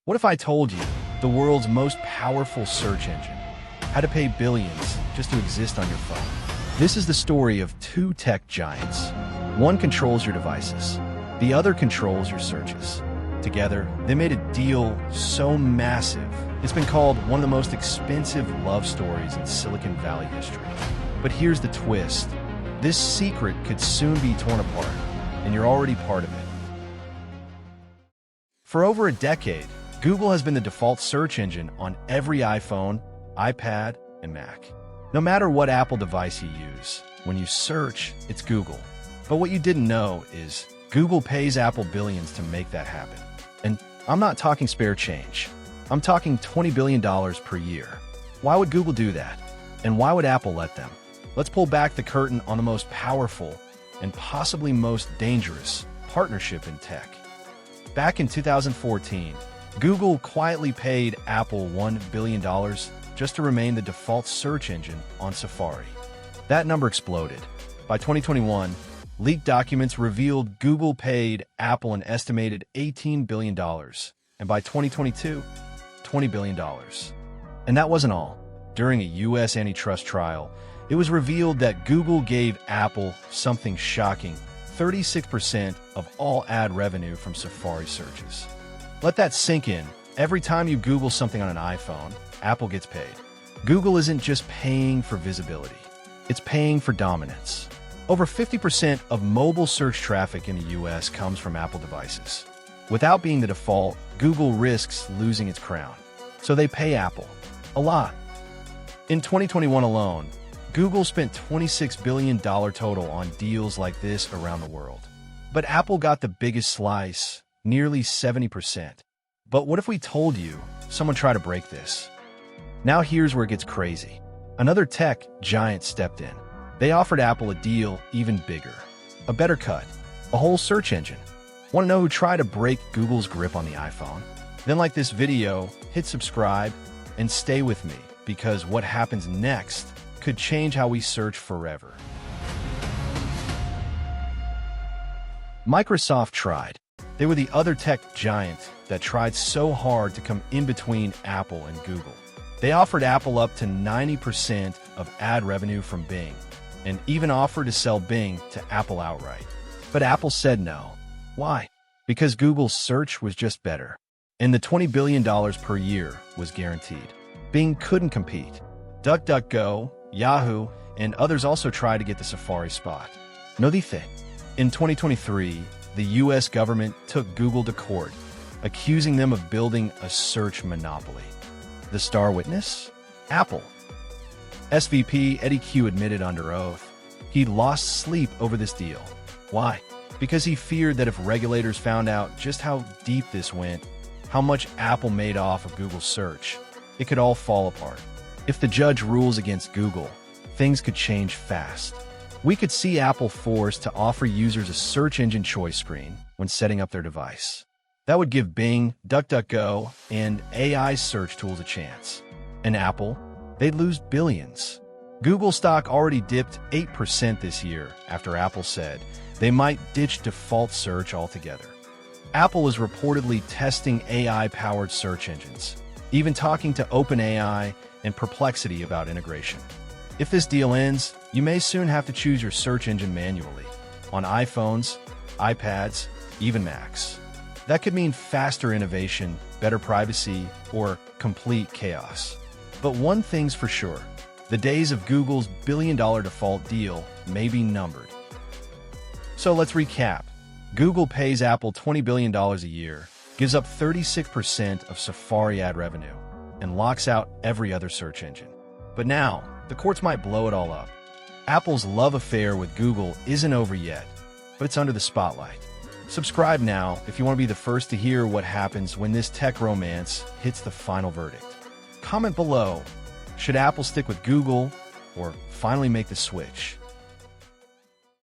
What if I told you the world's most powerful search engine had to pay billions just to exist on your phone? This is the story of two tech giants. One controls your devices, the other controls your searches. Together, they made a deal so massive, it's been called one of the most expensive love stories in Silicon Valley history. But here's the twist. This secret could soon be torn apart, and you're already part of it. For over a decade, Google has been the default search engine on every iPhone, iPad, and Mac. No matter what Apple device you use, when you search, it's Google. But what you didn't know is Google pays Apple billions to make that happen. And I'm not talking spare change. I'm talking $20 billion per year. Why would Google do that? And why would Apple let them? Let's pull back the curtain on the most powerful and possibly most dangerous partnership in tech. Back in 2014, Google quietly paid Apple $1 billion just to remain the default search engine on Safari. That number exploded. By 2021, leaked documents revealed Google paid Apple an estimated $18 billion, and by 2022, $20 billion. And that wasn't all. During a U.S. antitrust trial, it was revealed that Google gave Apple something shocking: 36% of all ad revenue from Safari searches. Let that sink in. Every time you Google something on an iPhone, Apple gets paid. Google isn't just paying for visibility. It's paying for dominance. Over 50% of mobile search traffic in the US comes from Apple devices. Without being the default, Google risks losing its crown. So they pay Apple a lot. In 2021 alone, Google spent $26 billion total on deals like this around the world. But Apple got the biggest slice, nearly 70%. But what if we told you someone tried to break this? Now here's where it gets crazy. Another tech giant stepped in. They offered Apple a deal even bigger, a better cut, a whole search engine. Want to know who tried to break Google's grip on the iPhone? Then like this video, hit subscribe, and stay with me, because what happens next could change how we search forever. Microsoft tried. They were the other tech giant that tried so hard to come in between Apple and Google. They offered Apple up to 90% of ad revenue from Bing, and even offered to sell Bing to Apple outright. But Apple said no. Why? Because Google's search was just better, and the $20 billion per year was guaranteed. Bing couldn't compete. DuckDuckGo, Yahoo, and others also tried to get the Safari spot. No they fit. In 2023, the US government took Google to court, accusing them of building a search monopoly. The star witness? Apple. SVP Eddie Q admitted under oath he'd lost sleep over this deal. Why? Because he feared that if regulators found out just how deep this went, how much Apple made off of Google's search, it could all fall apart. If the judge rules against Google, things could change fast. We could see Apple forced to offer users a search engine choice screen when setting up their device. That would give Bing, DuckDuckGo, and AIsearch tools a chance. And Apple, they'd lose billions. Google stock already dipped 8% this year after Apple said they might ditch default search altogether. Apple is reportedly testing AI-powered search engines, even talking to OpenAI and Perplexity about integration. If this deal ends, you may soon have to choose your search engine manually, on iPhones, iPads, even Macs. That could mean faster innovation, better privacy, or complete chaos. But one thing's for sure, the days of Google's billion-dollar default deal may be numbered. So let's recap. Google pays Apple $20 billion a year, gives up 36% of Safari ad revenue, and locks out every other search engine. But now, the courts might blow it all up. Apple's love affair with Google isn't over yet, but it's under the spotlight. Subscribe now if you want to be the first to hear what happens when this tech romance hits the final verdict. Comment below, should Apple stick with Google or finally make the switch?